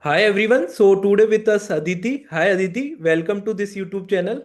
Hi everyone. So today with us Aditi. Hi Aditi. Welcome to this YouTube channel.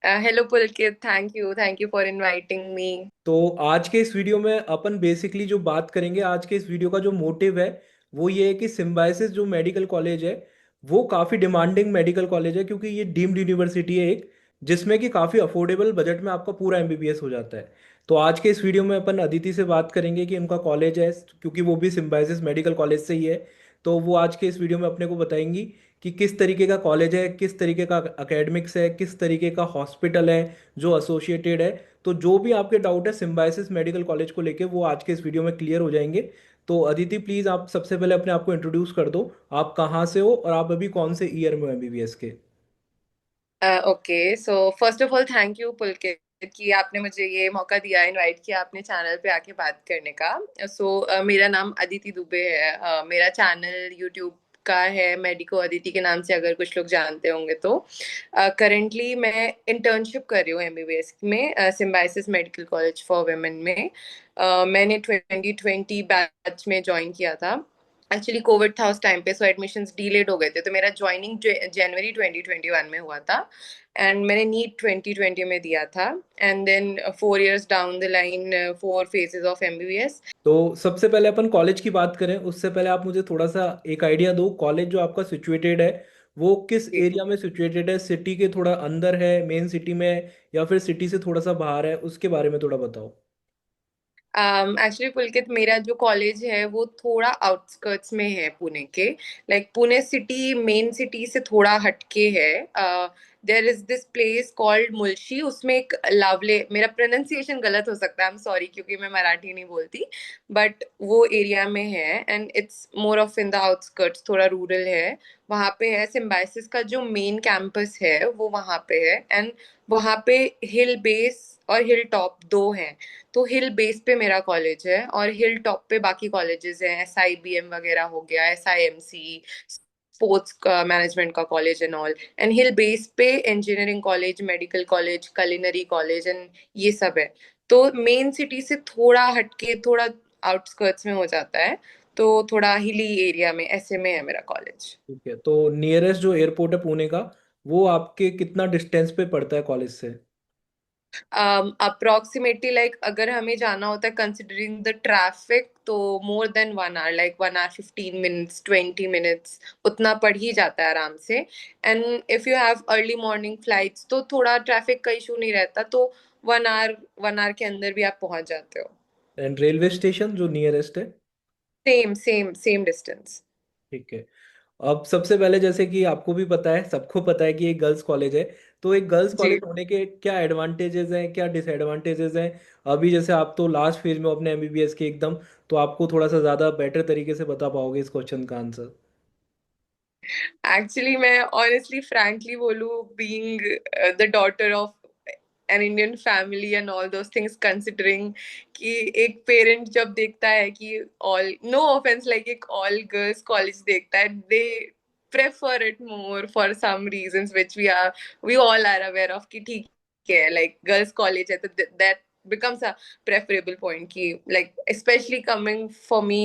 Hello Pulkit, thank you for inviting me. तो आज के इस video में अपन basically जो बात करेंगे, आज के इस वीडियो का जो मोटिव है वो ये है कि सिम्बायसिस जो मेडिकल कॉलेज है वो काफ़ी डिमांडिंग मेडिकल कॉलेज है, क्योंकि ये डीम्ड यूनिवर्सिटी है एक, जिसमें कि काफ़ी अफोर्डेबल बजट में आपका पूरा एमबीबीएस हो जाता है। तो आज के इस वीडियो में अपन अदिति से बात करेंगे कि उनका कॉलेज है, क्योंकि वो भी सिम्बायसिस मेडिकल कॉलेज से ही है। तो वो आज के इस वीडियो में अपने को बताएंगी कि किस तरीके का कॉलेज है, किस तरीके का एकेडमिक्स है, किस तरीके का हॉस्पिटल है जो एसोसिएटेड है। तो जो भी आपके डाउट है सिम्बायसिस मेडिकल कॉलेज को लेके वो आज के इस वीडियो में क्लियर हो जाएंगे। तो अदिति प्लीज आप सबसे पहले अपने आप को इंट्रोड्यूस कर दो। आप कहाँ से हो और आप अभी कौन से ईयर में हो एमबीबीएस के? Okay, so first of all thank you Pulkit कि आपने मुझे ये मौका दिया, इनवाइट किया आपने चैनल पे आके बात करने का। मेरा नाम अदिति दुबे है। मेरा चैनल यूट्यूब का है, मेडिको अदिति के नाम से, अगर कुछ लोग जानते होंगे तो। करंटली मैं इंटर्नशिप कर रही हूँ एमबीबीएस में, Symbiosis medical college for women में। मैंने 2020 बैच में ज्वाइन किया था। एक्चुअली कोविड था उस टाइम पे, सो एडमिशंस डिलेड हो गए थे, तो मेरा ज्वाइनिंग जनवरी 2021 में हुआ था। एंड मैंने नीट 2020 में दिया था। And then 4 years down the line, 4 phases of MBBS. तो सबसे पहले अपन कॉलेज की बात करें उससे पहले आप मुझे थोड़ा सा एक आइडिया दो, कॉलेज जो आपका सिचुएटेड है वो किस एरिया में सिचुएटेड है? सिटी के थोड़ा अंदर है, मेन सिटी में, या फिर सिटी से थोड़ा सा बाहर है? उसके बारे में थोड़ा बताओ। एक्चुअली पुलकित, मेरा जो कॉलेज है वो थोड़ा आउटस्कर्ट्स में है पुणे के। Like Pune city, main city से थोड़ा हटके है। There is this place called Mulshi, उसमें एक लावले, मेरा प्रोनाउंसिएशन गलत हो सकता है, आई एम सॉरी क्योंकि मैं मराठी नहीं बोलती, बट वो एरिया में है। And it's more of in the outskirts, थोड़ा रूरल है। वहां पे है सिम्बायसिस का जो मेन कैंपस है, वो वहां पे है। एंड वहां पे हिल बेस और हिल टॉप दो हैं। तो हिल बेस पे मेरा कॉलेज है और हिल टॉप पे बाकी कॉलेजेस हैं, SIBM वगैरह हो गया, SIMC, स्पोर्ट्स मैनेजमेंट का college and all. And hill base पे engineering college, medical college, culinary college and ये सब है। तो मेन सिटी से थोड़ा हटके, थोड़ा आउटस्कर्ट्स में हो जाता है। तो थोड़ा हिली एरिया में, ऐसे में है मेरा कॉलेज। ठीक है, तो नियरेस्ट जो एयरपोर्ट है पुणे का वो आपके कितना डिस्टेंस पे पड़ता है कॉलेज से? अप्रोक्सीमेटली लाइक अगर हमें जाना होता है कंसिडरिंग द ट्रैफिक, तो more than 1 hour, like 1 hour 15 minutes, 20 minutes, उतना पड़ ही जाता है आराम से। And if you have early morning flights तो थोड़ा ट्रैफिक का इशू नहीं रहता, तो 1 आवर, 1 आवर के अंदर भी आप पहुंच जाते हो। एंड रेलवे स्टेशन जो नियरेस्ट है? Same same same distance. ठीक है। अब सबसे पहले जैसे कि आपको भी पता है, सबको पता है कि एक गर्ल्स कॉलेज है। तो एक गर्ल्स जी। कॉलेज होने के क्या एडवांटेजेस हैं, क्या डिसएडवांटेजेस हैं? अभी जैसे आप तो लास्ट फेज में हो अपने एमबीबीएस के एकदम, तो आपको थोड़ा सा ज़्यादा बेटर तरीके से बता पाओगे इस क्वेश्चन का आंसर। एक्चुअली मैं ऑनेस्टली फ्रैंकली बोलूं, being the daughter of an Indian family and all those things, considering कि एक पेरेंट जब देखता है कि ऑल, नो ऑफेंस, लाइक एक ऑल गर्ल्स कॉलेज देखता है, they prefer it more for some reasons which we all are aware of कि ठीक है, लाइक गर्ल्स कॉलेज है तो that becomes a preferable point कि like especially coming for me,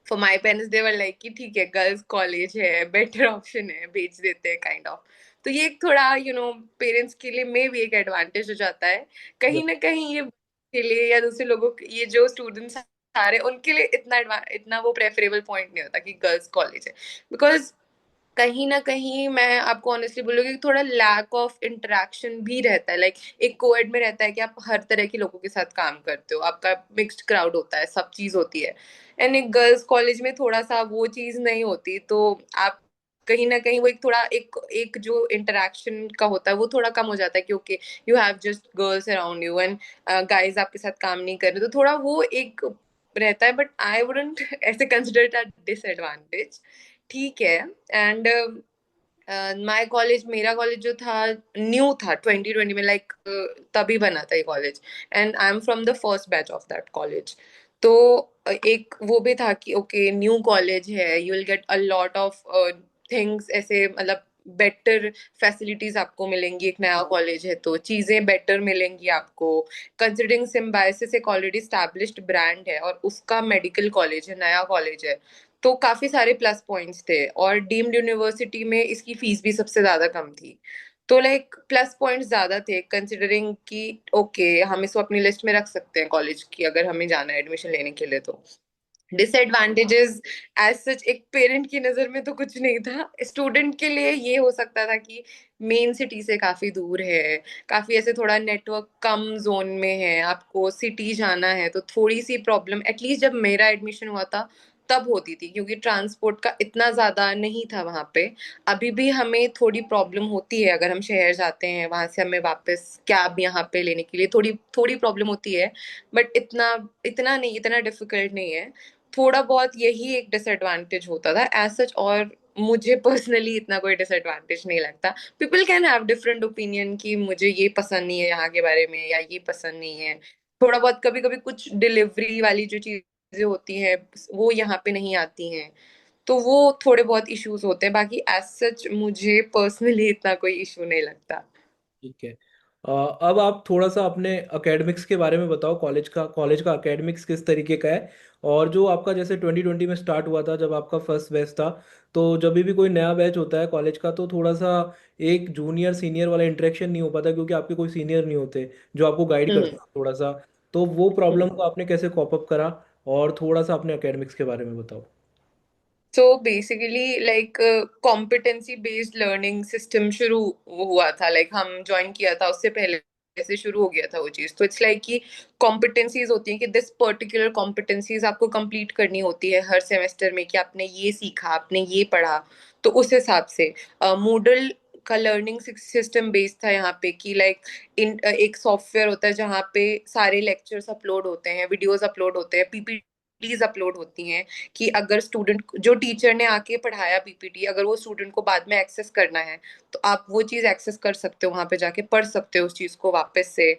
for my parents, they were like कि ठीक है girls college है, बेटर ऑप्शन है, भेज देते हैं काइंड ऑफ। तो ये एक थोड़ा पेरेंट्स के लिए मे भी एक एडवांटेज हो जाता है कहीं ना कहीं, ये के लिए या दूसरे लोगों ये जो स्टूडेंट्स आ रहे हैं उनके लिए इतना इतना वो प्रेफरेबल पॉइंट नहीं होता कि गर्ल्स कॉलेज है। बिकॉज कहीं ना कहीं मैं आपको ऑनेस्टली बोलूंगी कि थोड़ा लैक ऑफ इंटरेक्शन भी रहता है। लाइक एक कोएड में रहता है कि आप हर तरह के लोगों के साथ काम करते हो, आपका मिक्स्ड क्राउड होता है, सब चीज होती है। एंड एक गर्ल्स कॉलेज में थोड़ा सा वो चीज नहीं होती, तो आप कहीं ना कहीं वो एक थोड़ा एक एक जो इंटरेक्शन का होता है वो थोड़ा कम हो जाता है, क्योंकि you have just girls around you and guys आपके साथ काम नहीं कर रहे, तो थोड़ा वो एक रहता है। बट आई वुडंट ऐसे कंसिडर इट अ डिसएडवांटेज। ठीक है। एंड माय कॉलेज, मेरा कॉलेज जो था न्यू था 2020 में, लाइक तभी बना था ये college. And I am from the first batch of that college. तो एक वो भी था कि ओके न्यू कॉलेज है, you will get a lot of things, ऐसे मतलब बेटर फैसिलिटीज आपको मिलेंगी, एक नया कॉलेज है तो चीजें बेटर मिलेंगी आपको। कंसिडरिंग सिम्बायोसिस एक ऑलरेडी स्टैब्लिश्ड ब्रांड है और उसका मेडिकल कॉलेज है, नया कॉलेज है, तो काफी सारे प्लस पॉइंट्स थे, और डीम्ड यूनिवर्सिटी में इसकी फीस भी सबसे ज्यादा कम थी। तो लाइक प्लस पॉइंट्स ज्यादा थे, कंसिडरिंग कि ओके हम इसको अपनी लिस्ट में रख सकते हैं कॉलेज की, अगर हमें जाना है एडमिशन लेने के लिए। तो डिसएडवांटेजेस एज सच एक पेरेंट की नजर में तो कुछ नहीं था। स्टूडेंट के लिए ये हो सकता था कि मेन सिटी से काफी दूर है, काफी ऐसे थोड़ा नेटवर्क कम जोन में है, आपको सिटी जाना है, तो थोड़ी सी प्रॉब्लम एटलीस्ट जब मेरा एडमिशन हुआ था तब होती थी, क्योंकि ट्रांसपोर्ट का इतना ज्यादा नहीं था वहां पे। अभी भी हमें थोड़ी प्रॉब्लम होती है, अगर हम शहर जाते हैं वहां से हमें वापस कैब यहाँ पे लेने के लिए थोड़ी थोड़ी प्रॉब्लम होती है। बट इतना इतना नहीं, इतना डिफिकल्ट नहीं है। थोड़ा बहुत यही एक डिसएडवांटेज होता था एज सच, और मुझे पर्सनली इतना कोई डिसएडवांटेज नहीं लगता। People can have different opinion कि मुझे ये पसंद नहीं है यहाँ के बारे में, या ये पसंद नहीं है। थोड़ा बहुत कभी कभी कुछ डिलीवरी वाली जो चीजें होती हैं वो यहाँ पे नहीं आती हैं, तो वो थोड़े बहुत इश्यूज होते हैं। बाकी एज सच मुझे पर्सनली इतना कोई इशू नहीं लगता। ठीक है। अब आप थोड़ा सा अपने एकेडमिक्स के बारे में बताओ, कॉलेज का एकेडमिक्स किस तरीके का है। और जो आपका जैसे 2020 में स्टार्ट हुआ था, जब आपका फर्स्ट बैच था, तो जब भी कोई नया बैच होता है कॉलेज का, तो थोड़ा सा एक जूनियर सीनियर वाला इंटरेक्शन नहीं हो पाता, क्योंकि आपके कोई सीनियर नहीं होते जो आपको गाइड हम्म। करते हैं थोड़ा सा। तो वो प्रॉब्लम हम्म। को आपने कैसे कॉप अप करा, और थोड़ा सा अपने एकेडमिक्स के बारे में बताओ। So basically like competency based learning system शुरू हुआ था, लाइक हम ज्वाइन किया था उससे पहले से शुरू हो गया था वो चीज। तो इट्स लाइक कि कॉम्पिटेंसीज होती हैं कि दिस पर्टिकुलर कॉम्पिटेंसीज आपको कंप्लीट करनी होती है हर सेमेस्टर में, कि आपने ये सीखा, आपने ये पढ़ा। तो उस हिसाब से मूडल का लर्निंग सिस्टम बेस्ड था यहाँ पे, कि लाइक इन एक सॉफ्टवेयर होता है जहाँ पे सारे लेक्चर्स अपलोड होते हैं, वीडियोस अपलोड होते हैं, पीपीटीज अपलोड होती हैं, कि अगर स्टूडेंट जो टीचर ने आके पढ़ाया पीपीटी, अगर वो स्टूडेंट को बाद में एक्सेस करना है तो आप वो चीज एक्सेस कर सकते हो, वहां पे जाके पढ़ सकते हो उस चीज को वापस से।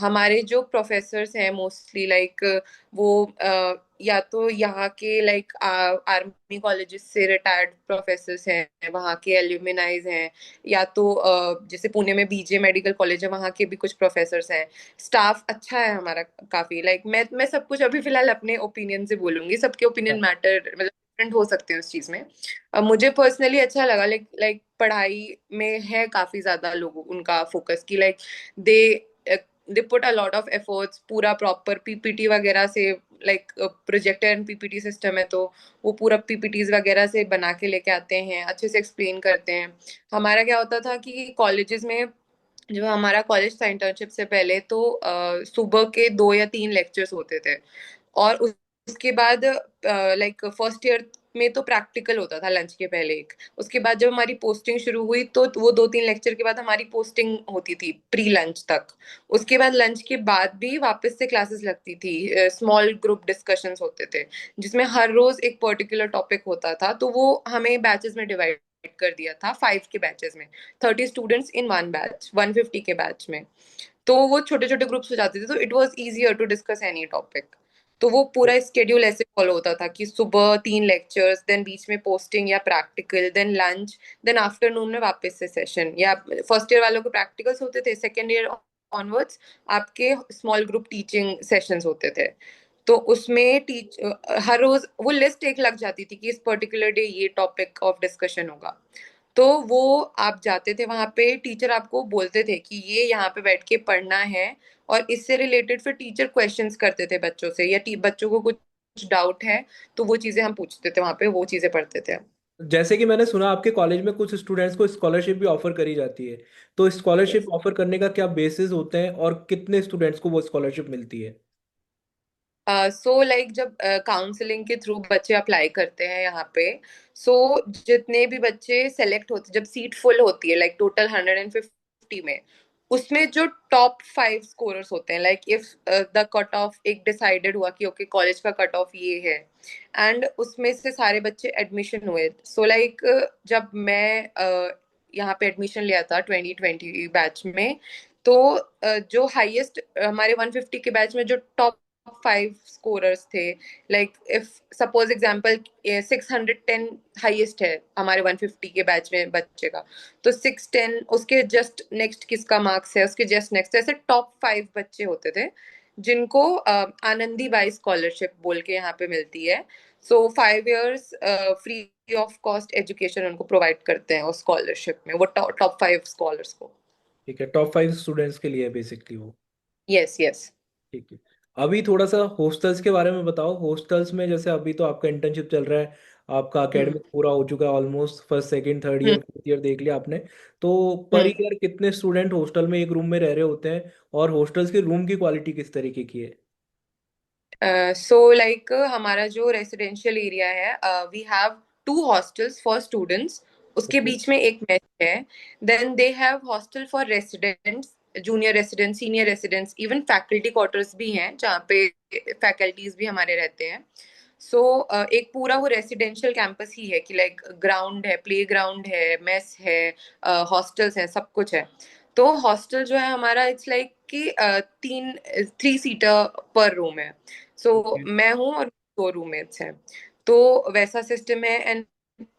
हमारे जो प्रोफेसर्स हैं मोस्टली लाइक वो या तो यहाँ के लाइक आर्मी कॉलेजेस से रिटायर्ड प्रोफेसर्स हैं, वहाँ के एल्यूमिनाइज हैं, या तो जैसे पुणे में बीजे मेडिकल कॉलेज है वहाँ के भी कुछ प्रोफेसर्स हैं। स्टाफ अच्छा है हमारा काफी। लाइक मैं सब कुछ अभी फिलहाल अपने ओपिनियन से बोलूंगी, सबके ओपिनियन मैटर मतलब डिफरेंट हो सकते हैं उस चीज में। मुझे पर्सनली अच्छा लगा, लाइक लाइक पढ़ाई में है काफी ज्यादा लोगों उनका फोकस की like they they put a lot of efforts, पूरा प्रॉपर पीपीटी वगैरह से, like projector and PPT system है तो वो पूरा पीपीटीज वगैरह से बना के लेके आते हैं, अच्छे से एक्सप्लेन करते हैं। हमारा क्या होता था कि कॉलेजेस में, जब हमारा कॉलेज था इंटर्नशिप से पहले, तो सुबह के 2 या 3 लेक्चर्स होते थे, और उसके बाद लाइक फर्स्ट ईयर में तो प्रैक्टिकल होता था लंच के पहले एक। उसके बाद जब हमारी पोस्टिंग शुरू हुई तो वो 2-3 लेक्चर के बाद हमारी पोस्टिंग होती थी प्री लंच तक। उसके बाद लंच के बाद भी वापस से क्लासेस लगती थी, स्मॉल ग्रुप डिस्कशंस होते थे जिसमें हर रोज एक पर्टिकुलर टॉपिक होता था। तो वो हमें बैचेस में डिवाइड कर दिया था, 5 के बैचेस में, 30 स्टूडेंट्स इन वन बैच, 150 के बैच में। तो वो छोटे छोटे ग्रुप्स हो जाते थे, तो it was easier to discuss any topic. तो वो पूरा स्केड्यूल ऐसे फॉलो होता था कि सुबह 3 लेक्चर्स, देन बीच में पोस्टिंग या practical, then lunch, then afternoon में वापस से सेशन। या फर्स्ट ईयर वालों को प्रैक्टिकल्स होते थे, सेकेंड ईयर ऑनवर्ड्स आपके स्मॉल ग्रुप टीचिंग सेशंस होते थे। तो उसमें हर रोज वो लिस्ट एक लग जाती थी कि इस पर्टिकुलर डे ये टॉपिक ऑफ डिस्कशन होगा। तो वो आप जाते थे वहां पे, टीचर आपको बोलते थे कि ये यहाँ पे बैठ के पढ़ना है, और इससे रिलेटेड फिर टीचर क्वेश्चंस करते थे बच्चों से, या बच्चों को कुछ डाउट है तो वो चीजें हम पूछते थे वहां पे, वो चीजें पढ़ते थे। जैसे कि मैंने सुना आपके कॉलेज में कुछ स्टूडेंट्स को स्कॉलरशिप भी ऑफर करी जाती है, तो स्कॉलरशिप ऑफर करने का क्या बेसिस होते हैं, और कितने स्टूडेंट्स को वो स्कॉलरशिप मिलती है। सो लाइक जब काउंसलिंग के थ्रू बच्चे अप्लाई करते हैं यहाँ पे, सो जितने भी बच्चे सेलेक्ट होते, जब सीट फुल होती है लाइक टोटल 150 में, उसमें जो टॉप 5 स्कोरर्स होते हैं, like if the cut off एक डिसाइडेड हुआ कि ओके कॉलेज का कट ऑफ ये है, एंड उसमें से सारे बच्चे एडमिशन हुए। सो लाइक जब मैं यहाँ पे एडमिशन लिया था 2020 बैच में, तो जो हाईएस्ट हमारे 150 के बैच में जो टॉप 5 स्कोरर्स थे, like if suppose example 610 highest है हमारे 150 के बैच में बच्चे का, तो 610 उसके जस्ट नेक्स्ट किसका मार्क्स है, उसके जस्ट नेक्स्ट, ऐसे टॉप 5 बच्चे होते थे जिनको आनंदी बाई स्कॉलरशिप बोल के यहाँ पे मिलती है। सो 5 years free of cost education उनको प्रोवाइड करते हैं उस स्कॉलरशिप में, वो टॉप 5 स्कॉलर्स को। ठीक है, टॉप 5 स्टूडेंट्स के लिए बेसिकली वो। Yes yes. ठीक है। अभी थोड़ा सा हॉस्टल्स के बारे में बताओ। हॉस्टल्स में जैसे अभी तो आपका इंटर्नशिप चल रहा है, आपका हम्म एकेडमिक पूरा हो चुका है ऑलमोस्ट, फर्स्ट सेकंड थर्ड हम्म ईयर फोर्थ ईयर देख लिया आपने। तो पर हम्म। ईयर कितने स्टूडेंट हॉस्टल में एक रूम में रह रहे होते हैं, और हॉस्टल्स के रूम की क्वालिटी किस तरीके की है? सो लाइक हमारा जो रेसिडेंशियल एरिया है, we have 2 hostels for students, उसके ओके। बीच में एक मेस है। Then they have hostel for residents, junior residents, senior residents, even faculty quarters भी हैं जहाँ पे फैकल्टीज भी हमारे रहते हैं। सो एक पूरा वो रेसिडेंशियल कैंपस ही है कि लाइक ग्राउंड है, प्ले ग्राउंड है, मेस है, हॉस्टल्स है, सब कुछ है। तो हॉस्टल जो है हमारा, इट्स लाइक कि 3 सीटर पर रूम है। So okay. मैं हूँ और 2 रूममेट्स हैं। तो वैसा सिस्टम है। एंड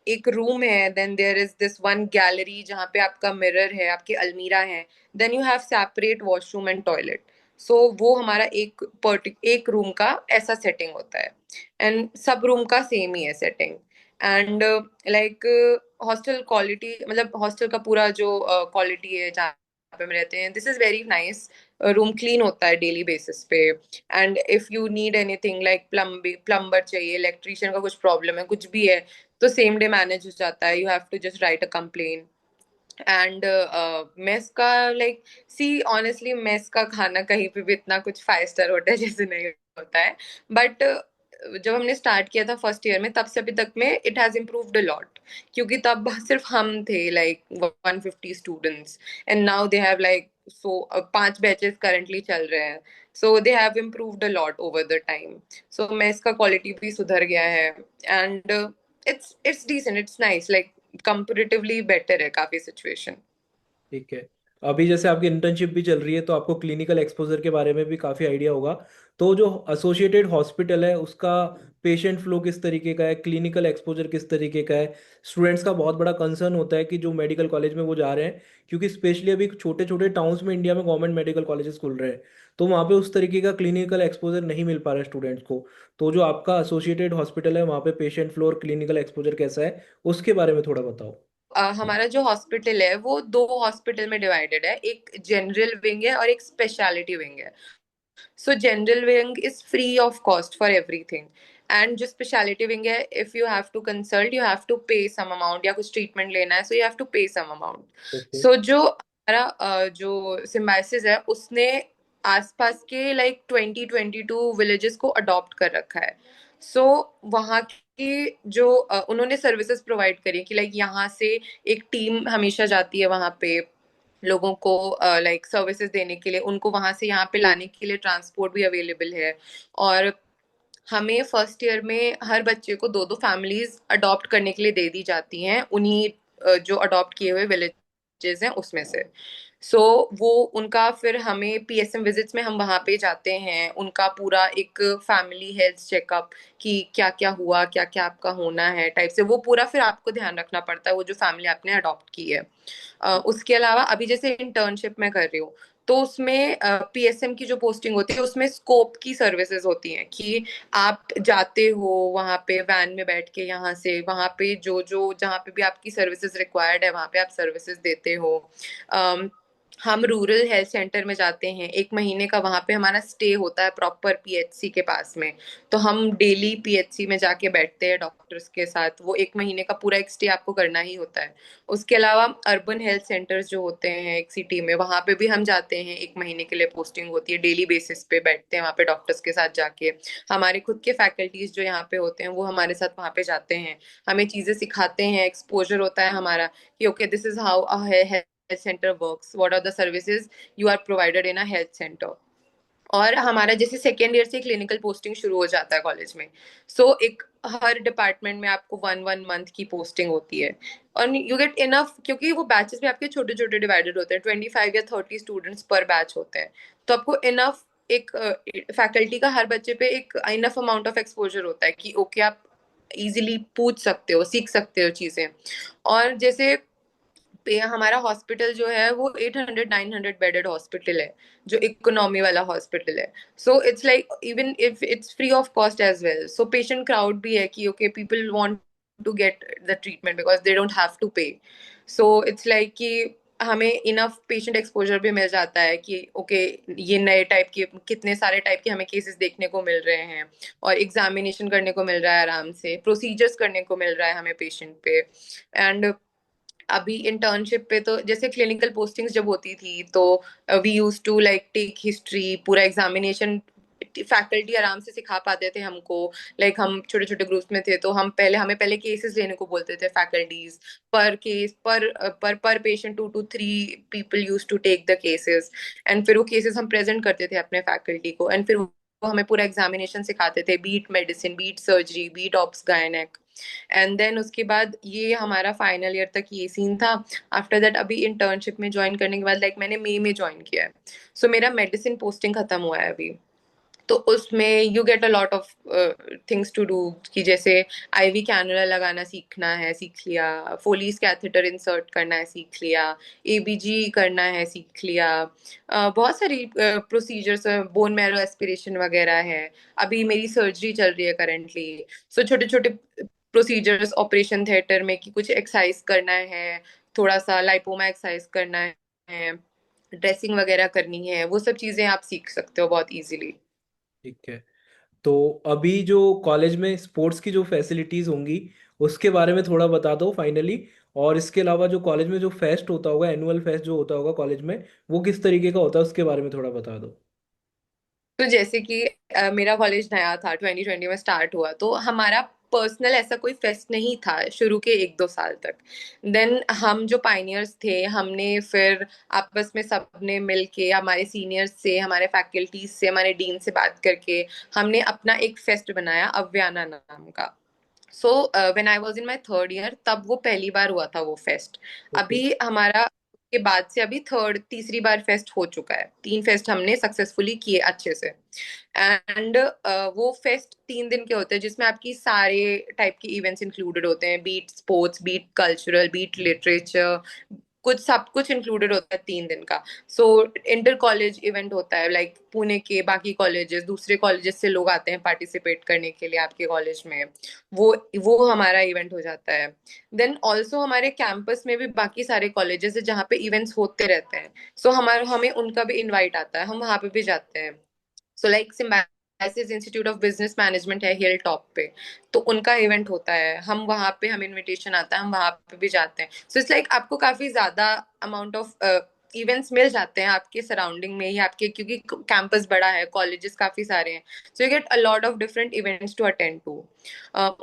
एक रूम है, then there is this one gallery जहाँ पे आपका मिरर है, आपके अलमीरा है। Then you have separate washroom and toilet. So वो हमारा एक रूम का ऐसा सेटिंग होता है। एंड सब रूम का सेम ही है setting. And like hostel quality, मतलब हॉस्टल का पूरा जो क्वालिटी है जहाँ पे हम रहते हैं, this is very nice. Room clean होता है डेली बेसिस पे। And if you need anything like plumber चाहिए, इलेक्ट्रिशियन का कुछ प्रॉब्लम है, कुछ भी है, तो सेम डे मैनेज हो जाता है। You have to just write a complain. And mess का लाइक, सी ऑनेस्टली मेस का खाना कहीं पे भी इतना कुछ 5 स्टार होटल जैसे नहीं होता है। बट जब हमने स्टार्ट किया था फर्स्ट ईयर में, तब से अभी तक में it has improved a lot. क्योंकि तब सिर्फ हम थे like 150 students, and now they have like, so 5 batches currently चल रहे हैं। So they have improved a lot over the time. So mess का क्वालिटी भी सुधर गया है। And it's decent, it's nice, like comparatively better है काफी सिचुएशन। ठीक है। अभी जैसे आपकी इंटर्नशिप भी चल रही है, तो आपको क्लिनिकल एक्सपोजर के बारे में भी काफ़ी आइडिया होगा। तो जो एसोसिएटेड हॉस्पिटल है उसका पेशेंट फ्लो किस तरीके का है, क्लिनिकल एक्सपोजर किस तरीके का है? स्टूडेंट्स का बहुत बड़ा कंसर्न होता है कि जो मेडिकल कॉलेज में वो जा रहे हैं, क्योंकि स्पेशली अभी छोटे छोटे टाउन्स में इंडिया में गवर्नमेंट मेडिकल कॉलेजेस खुल रहे हैं, तो वहाँ पे उस तरीके का क्लिनिकल एक्सपोजर नहीं मिल पा रहा है स्टूडेंट्स को। तो जो आपका एसोसिएटेड हॉस्पिटल है वहाँ पे पेशेंट फ्लो और क्लिनिकल एक्सपोजर कैसा है, उसके बारे में थोड़ा बताओ। हमारा जो हॉस्पिटल है वो 2 हॉस्पिटल में डिवाइडेड है, एक जनरल विंग है और एक स्पेशलिटी विंग है। So general wing is free of cost for everything. And जो स्पेशलिटी विंग है, if you have to consult you have to pay some amount, या कुछ ट्रीटमेंट लेना है, so you have to pay some amount. Okay. सो जो हमारा जो Symbiosis है उसने आसपास के लाइक 20-22 विलेजेस को अडॉप्ट कर रखा है। सो वहाँ की जो उन्होंने सर्विसेज प्रोवाइड करी कि लाइक यहाँ से एक टीम हमेशा जाती है वहाँ पे लोगों को लाइक सर्विसेज देने के लिए, उनको वहां से यहाँ पे लाने के लिए ट्रांसपोर्ट भी अवेलेबल है। और हमें फर्स्ट ईयर में हर बच्चे को 2-2 फैमिलीज अडॉप्ट करने के लिए दे दी जाती हैं उन्हीं जो अडॉप्ट किए हुए विलेजेस हैं उसमें से। सो वो उनका फिर हमें पीएसएम विजिट्स में हम वहां पे जाते हैं, उनका पूरा एक फैमिली हेल्थ चेकअप कि क्या क्या हुआ, क्या क्या आपका होना है टाइप से, वो पूरा फिर आपको ध्यान रखना पड़ता है, वो जो फैमिली आपने अडॉप्ट की है। उसके अलावा अभी जैसे इंटर्नशिप में कर रही हूँ, तो उसमें पीएसएम की जो पोस्टिंग होती है उसमें स्कोप की सर्विसेज होती हैं कि आप जाते हो वहां पे वैन में बैठ के, यहाँ से वहां पे जो जो जहाँ पे भी आपकी सर्विसेज रिक्वायर्ड है वहां पे आप सर्विसेज देते हो। हम रूरल हेल्थ सेंटर में जाते हैं, 1 महीने का वहां पे हमारा स्टे होता है प्रॉपर पीएचसी के पास में। तो हम डेली पीएचसी में जाके बैठते हैं डॉक्टर्स के साथ, वो 1 महीने का पूरा एक स्टे आपको करना ही होता है। उसके अलावा अर्बन हेल्थ सेंटर्स जो होते हैं एक सिटी में, वहां पे भी हम जाते हैं, 1 महीने के लिए पोस्टिंग होती है, डेली बेसिस पे बैठते हैं वहां पे डॉक्टर्स के साथ जाके। हमारे खुद के फैकल्टीज जो यहाँ पे होते हैं वो हमारे साथ वहां पे जाते हैं, हमें चीजें सिखाते हैं, एक्सपोजर होता है हमारा कि okay this is how a health centre works, what are the services you are provided in a health centre. और हमारा जैसे सेकेंड ईयर से क्लिनिकल पोस्टिंग शुरू हो जाता है कॉलेज में। सो एक हर डिपार्टमेंट में आपको 1-1 मंथ की पोस्टिंग होती है। और यू गेट इनफ, क्योंकि वो बैचेस भी आपके छोटे छोटे डिवाइडेड होते हैं, 25 या 30 स्टूडेंट्स पर बैच होते हैं। तो आपको इनफ, एक फैकल्टी का हर बच्चे पे एक इनफ अमाउंट ऑफ एक्सपोजर होता है कि ओके आप इजीली पूछ सकते हो, सीख सकते हो चीजें। और जैसे पे हमारा हॉस्पिटल जो है वो 800-900 बेडेड हॉस्पिटल है, जो इकोनॉमी वाला हॉस्पिटल है. So it's like even if it's free of cost as well, so patient crowd भी है कि okay people want to get the treatment because they don't have to pay. So it's like कि हमें enough patient exposure भी मिल जाता है कि okay ये नए टाइप के कितने सारे टाइप के हमें केसेस देखने को मिल रहे हैं, और एग्जामिनेशन करने को मिल रहा है, आराम से प्रोसीजर्स करने को मिल रहा है हमें पेशेंट पे. एंड अभी इंटर्नशिप पे तो जैसे क्लिनिकल पोस्टिंग्स जब होती थी तो we use to like take history, पूरा एग्जामिनेशन फैकल्टी आराम से सिखा पाते थे हमको. लाइक हम छोटे छोटे ग्रुप्स में थे तो हमें पहले केसेस लेने को बोलते थे फैकल्टीज. पर केस पर patient 2 to 3 people use to take the cases. And फिर वो केसेस हम प्रेजेंट करते थे अपने फैकल्टी को, एंड फिर वो हमें पूरा एग्जामिनेशन सिखाते थे, be it medicine, be it surgery, be it obs gynaec. And then उसके बाद ये हमारा फाइनल ईयर तक ये सीन था. आफ्टर दैट अभी इंटर्नशिप में ज्वाइन करने के बाद लाइक मैंने मई में ज्वाइन किया है. सो मेरा मेडिसिन पोस्टिंग खत्म हुआ है अभी. तो उसमें you get a lot of things to do, कि जैसे आईवी कैनुला लगाना सीखना है, सीख लिया. फोलीज कैथेटर इंसर्ट करना है, सीख लिया. एबीजी करना है, सीख लिया. बहुत सारी प्रोसीजर्स, बोन मैरो एस्पिरेशन वगैरह है. अभी मेरी सर्जरी चल रही है करेंटली. सो छोटे छोटे प्रोसीजर्स ऑपरेशन थिएटर में कि कुछ एक्सरसाइज करना है, थोड़ा सा लाइपोमा एक्सरसाइज करना है, ड्रेसिंग वगैरह करनी है, वो सब चीजें आप सीख सकते हो बहुत इजीली. ठीक है। तो अभी जो कॉलेज में स्पोर्ट्स की जो फैसिलिटीज होंगी उसके बारे में थोड़ा बता दो फाइनली। और इसके अलावा जो कॉलेज में जो फेस्ट होता होगा, एनुअल फेस्ट जो होता होगा कॉलेज में, वो किस तरीके का होता है उसके बारे में थोड़ा बता दो। तो जैसे कि मेरा कॉलेज नया था, 2020 में स्टार्ट हुआ, तो हमारा पर्सनल ऐसा कोई फेस्ट नहीं था शुरू के 1-2 साल तक. देन हम जो पाइनियर्स थे, हमने फिर आपस में सबने मिलके, हमारे सीनियर्स से, हमारे फैकल्टीज से, हमारे डीन से बात करके हमने अपना एक फेस्ट बनाया अव्याना नाम का. So when I was in my third year तब वो पहली बार हुआ था वो फेस्ट. ओके। अभी हमारा के बाद से अभी तीसरी बार फेस्ट हो चुका है. 3 फेस्ट हमने सक्सेसफुली किए अच्छे से. एंड वो फेस्ट 3 दिन के होते हैं जिसमें आपकी सारे टाइप के इवेंट्स इंक्लूडेड होते हैं, be it sports, be it cultural, be it literature, कुछ सब कुछ इंक्लूडेड होता है 3 दिन का. सो इंटर कॉलेज इवेंट होता है, लाइक पुणे के बाकी कॉलेजेस, दूसरे कॉलेजेस से लोग आते हैं पार्टिसिपेट करने के लिए आपके कॉलेज में. वो वो हमारा इवेंट हो जाता है. देन ऑल्सो हमारे कैंपस में भी बाकी सारे कॉलेजेस है जहाँ पे इवेंट्स होते रहते हैं. सो हमारा हमें उनका भी इनवाइट आता है, हम वहां पे भी जाते हैं. So like symbiosis institute of business management है हिल टॉप पे, तो उनका इवेंट होता है, हम वहां पे, हमें इनविटेशन आता है, हम वहां पे भी जाते हैं. सो इट्स लाइक आपको काफी ज्यादा अमाउंट ऑफ इवेंट्स मिल जाते हैं आपके सराउंडिंग में ही आपके, क्योंकि कैंपस बड़ा है, कॉलेजेस काफी सारे हैं. So you get a lot of different events to attend to.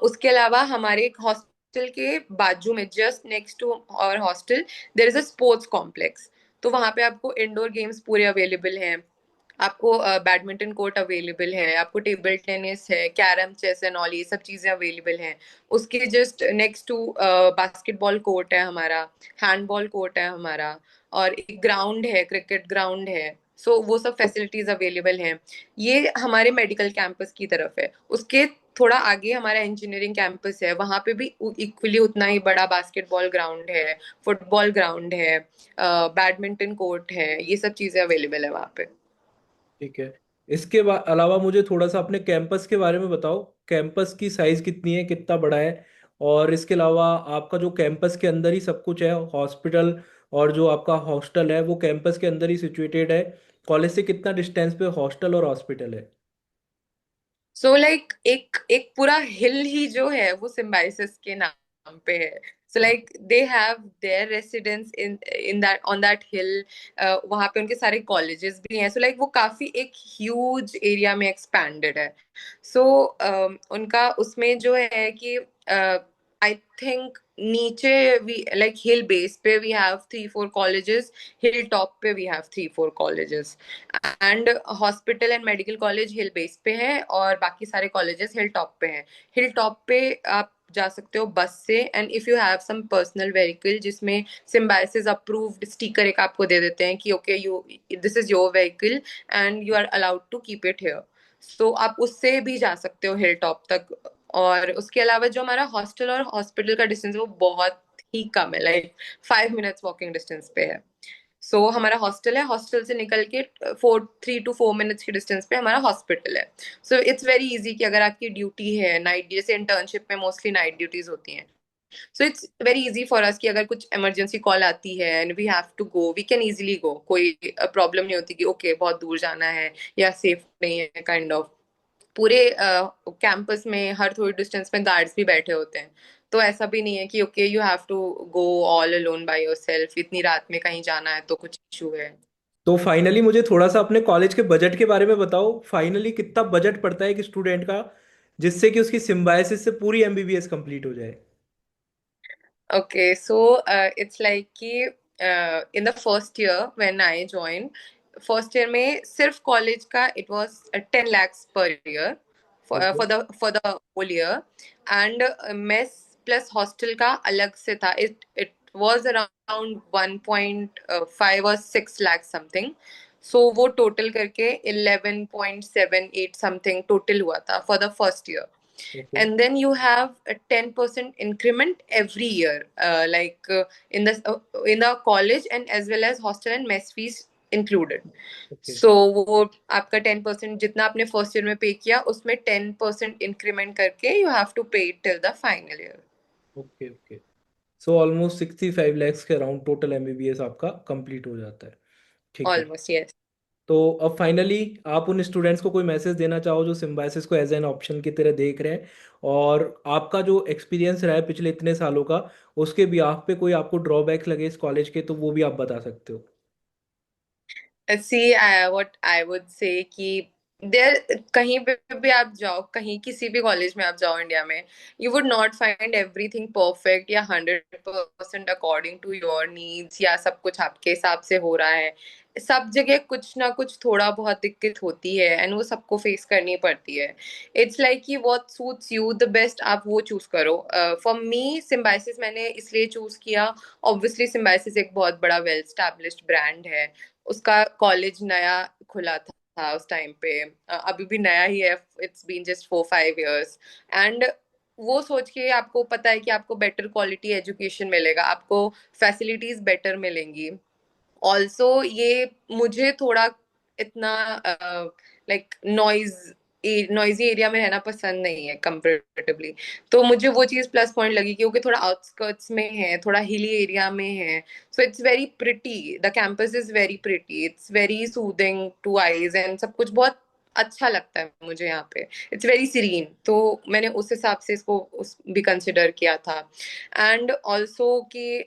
उसके अलावा हमारे हॉस्टल के बाजू में, just next to our hostel, there is a sports complex. तो वहां पे आपको इंडोर गेम्स पूरे अवेलेबल हैं. आपको बैडमिंटन कोर्ट अवेलेबल है, आपको टेबल टेनिस है, कैरम, चेस एंड ऑल, ये सब चीजें अवेलेबल हैं. उसके just next to basketball court है हमारा, हैंडबॉल कोर्ट है हमारा, और एक ग्राउंड है, क्रिकेट ग्राउंड है. सो वो सब फैसिलिटीज अवेलेबल हैं. ये हमारे मेडिकल कैंपस की तरफ है. उसके थोड़ा आगे हमारा इंजीनियरिंग कैंपस है, वहां पे भी इक्वली उतना ही बड़ा बास्केटबॉल ग्राउंड है, फुटबॉल ग्राउंड है, बैडमिंटन कोर्ट है, ये सब चीजें अवेलेबल है वहां पे. ठीक है। इसके अलावा मुझे थोड़ा सा अपने कैंपस के बारे में बताओ। कैंपस की साइज कितनी है, कितना बड़ा है? और इसके अलावा आपका जो कैंपस के अंदर ही सब कुछ है, हॉस्पिटल और जो आपका हॉस्टल है वो कैंपस के अंदर ही सिचुएटेड है? कॉलेज से कितना डिस्टेंस पे हॉस्टल और हॉस्पिटल है? सो लाइक एक एक पूरा हिल ही जो है वो सिम्बायोसिस के नाम पे है. So like they have their residence in that on that hill. वहां पे उनके सारे कॉलेजेस भी हैं. सो लाइक वो काफी एक ह्यूज एरिया में एक्सपैंडेड है. सो उनका उसमें जो है कि आई थिंक नीचे वी लाइक हिल बेस पे we have 3-4 colleges, hill top पे we have 3-4 colleges, and hospital and medical college hill base पे है, और बाकी सारे कॉलेजेस हिल टॉप पे हैं. हिल टॉप पे आप जा सकते हो बस से, and if you have some personal vehicle जिसमें सिम्बायोसिस अप्रूव्ड स्टिकर एक आपको दे देते हैं कि okay you, this is your vehicle and you are allowed to keep it here. So आप उससे भी जा सकते हो हिल टॉप तक. और उसके अलावा जो हमारा हॉस्टल और हॉस्पिटल का डिस्टेंस है वो बहुत ही कम है, लाइक 5 मिनट्स वॉकिंग डिस्टेंस पे है। सो हमारा हॉस्टल है, हॉस्टल से निकल के 3 to 4 मिनट्स के डिस्टेंस पे हमारा हॉस्पिटल है। सो इट्स वेरी इजी कि अगर आपकी ड्यूटी है नाइट, जैसे इंटर्नशिप में मोस्टली नाइट ड्यूटीज होती हैं, so it's very easy for us कि अगर कुछ इमरजेंसी कॉल आती है and we have to go, we can easily go. कोई प्रॉब्लम नहीं होती कि ओके बहुत दूर जाना है या सेफ नहीं है काइंड ऑफ। पूरे कैंपस में हर थोड़ी डिस्टेंस में गार्ड्स भी बैठे होते हैं, तो ऐसा भी नहीं है कि okay you have to go all alone by yourself, इतनी रात में कहीं जाना है तो कुछ इशू है। तो फाइनली मुझे थोड़ा सा अपने कॉलेज के बजट के बारे में बताओ, फाइनली कितना बजट पड़ता है एक स्टूडेंट का, जिससे कि उसकी सिम्बायसिस से पूरी एमबीबीएस कंप्लीट हो जाए। Okay, so it's like कि in the first year when I joined, first year में सिर्फ कॉलेज का it was 10 lakhs per year okay. for the whole year, and mess plus hostel का अलग से था, it was around 1.5 or 6 lakhs something. So वो total करके 11.78 something total हुआ था for the first year. Okay. And then you have a 10% increment every year, in the college, and as well as hostel and mess fees included. Okay. So वो आपका 10% जितना आपने first year में पे किया उसमें 10% इंक्रीमेंट करके you have to pay it till the final year. Okay. Okay. So almost 65 lakhs के अराउंड टोटल एमबीबीएस आपका कंप्लीट हो जाता है। ठीक है। Almost, yes. तो अब फाइनली आप उन स्टूडेंट्स को कोई मैसेज देना चाहो जो सिम्बायसिस को एज एन ऑप्शन की तरह देख रहे हैं, और आपका जो एक्सपीरियंस रहा है पिछले इतने सालों का, उसके भी आप पे कोई आपको ड्रॉबैक लगे इस कॉलेज के, तो वो भी आप बता सकते हो। See, what I would say कि देर कहीं पे भी आप जाओ, कहीं किसी भी कॉलेज में आप जाओ इंडिया में, you would not find everything perfect या 100% अकॉर्डिंग टू योर नीड्स, या सब कुछ आपके हिसाब से हो रहा है। सब जगह कुछ ना कुछ थोड़ा बहुत दिक्कत होती है एंड वो सबको फेस करनी पड़ती है। इट्स लाइक कि what suits you the best आप वो चूज करो। फॉर मी सिम्बायसिस मैंने इसलिए चूज किया, ऑब्वियसली सिम्बायसिस एक बहुत बड़ा वेल स्टैब्लिश्ड ब्रांड है, उसका कॉलेज नया खुला था उस टाइम पे, अभी भी नया ही है, it's been just 4-5 years। And वो सोच के आपको पता है कि आपको बेटर क्वालिटी एजुकेशन मिलेगा, आपको फैसिलिटीज बेटर मिलेंगी। ऑल्सो ये मुझे थोड़ा इतना लाइक नॉइजी एरिया में रहना पसंद नहीं है कंपेरेटिवली। तो मुझे वो चीज प्लस पॉइंट लगी क्योंकि थोड़ा आउटस्कर्ट्स में है, थोड़ा हिली एरिया में है। So it's very pretty, the campus is very pretty, it's very soothing two eyes and सब कुछ बहुत अच्छा लगता है मुझे यहाँ पे। इट्स वेरी सीरीन, तो मैंने उस हिसाब से इसको भी कंसिडर किया था। एंड ऑल्सो कि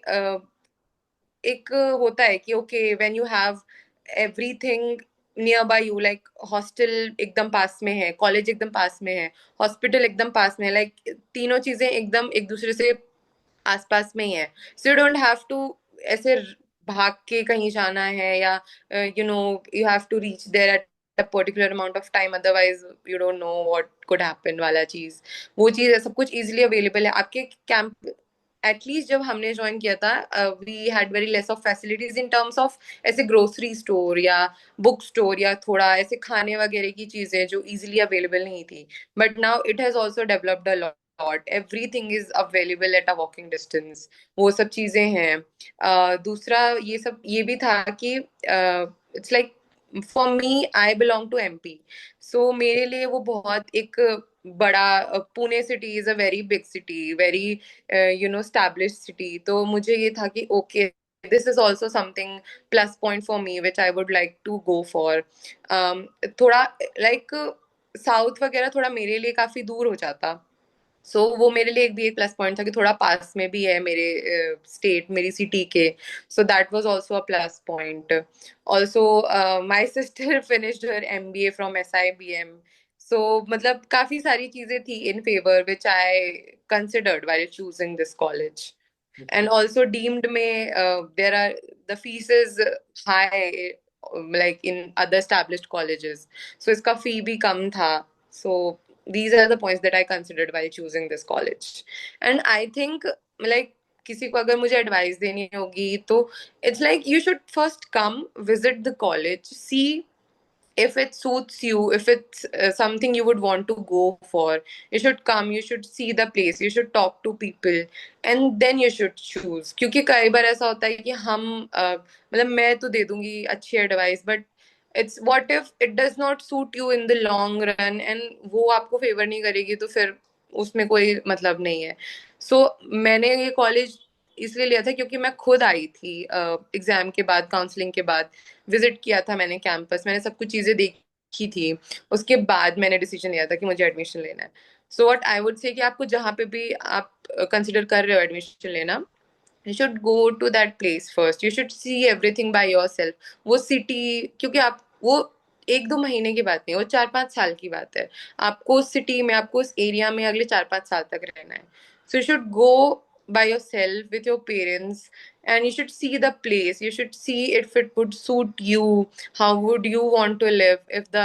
एक होता है कि okay when you have everything near by you, like hostel एकदम पास में है, कॉलेज एकदम पास में है, हॉस्पिटल एकदम पास में है, लाइक तीनों चीजें एकदम एक दूसरे से आसपास में ही है। So you don't have to ऐसे भाग के कहीं जाना है, या you have to reach there at a particular amount of time, otherwise you don't know what could happen वाला चीज, वो चीज है, सब कुछ इजीली अवेलेबल है आपके कैंप। एटलीस्ट जब हमने ज्वाइन किया था we had very less of facilities in terms of ऐसे ग्रोसरी स्टोर या बुक स्टोर या थोड़ा ऐसे खाने वगैरह की चीजें जो इजीली अवेलेबल नहीं थी। But now it has also developed a lot, everything is available at a walking distance, वो सब चीजें हैं। दूसरा ये भी था कि it's like for me I belong to MP, so मेरे लिए वो बहुत एक बड़ा, Pune city is a very big city, very established city, तो मुझे ये था कि okay, this is also something plus point for me which I would like to go for। थोड़ा like साउथ वगैरह थोड़ा मेरे लिए काफी दूर हो जाता, वो मेरे लिए एक प्लस पॉइंट था कि थोड़ा पास में भी है मेरे स्टेट, मेरी सिटी के। So that was also a plus point. Also my sister finished her MBA from SIBM, सो मतलब काफी सारी चीजें थी in favour which I considered while choosing this college. Okay. and also deemed में there are the fees is high like in other established colleges, so इसका fee भी कम था। So these are the points that I considered while choosing this college। and I think like किसी को अगर मुझे advice देनी होगी तो it's like you should first come visit the college, see if it suits you, if it's something you would want to go for, you should come, you should see the place, you should talk to people, and then you should choose. क्योंकि कई बार ऐसा होता है कि हम मतलब मैं तो दे दूंगी अच्छी advice, but it's what if it does not suit you in the long run, and वो आपको फेवर नहीं करेगी, तो फिर उसमें कोई मतलब नहीं है. सो मैंने ये कॉलेज इसलिए लिया था क्योंकि मैं खुद आई थी एग्जाम के बाद, काउंसलिंग के बाद, विजिट किया था मैंने कैंपस, मैंने सब कुछ चीजें देखी थी. उसके बाद मैंने डिसीजन लिया था कि मुझे एडमिशन लेना है. So what I would say कि आपको जहाँ पे भी आप कंसिडर कर रहे हो एडमिशन लेना, you should go to that place first, you should see everything by yourself. वो सिटी, क्योंकि आप वो एक दो महीने की बात नहीं, वो 4-5 साल की बात है. आपको उस सिटी में, आपको उस एरिया में अगले 4-5 साल तक रहना है. So you should go by yourself with your parents, and you should see the place, you should see if it would suit you, how would you want to live, if the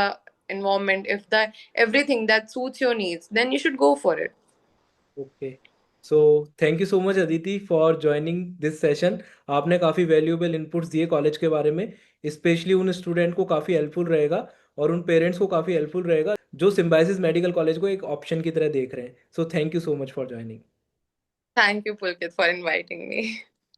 environment, if the everything that suits your needs, then you should go for it. Okay, so thank you so much Aditi for joining this session. आपने काफ़ी valuable inputs दिए college के बारे में, specially उन student को काफ़ी helpful रहेगा और उन पेरेंट्स को काफ़ी हेल्पफुल रहेगा जो सिम्बायसिस मेडिकल कॉलेज को एक ऑप्शन की तरह देख रहे हैं। So thank you so much for joining. Thank you, Pulkit, for inviting me.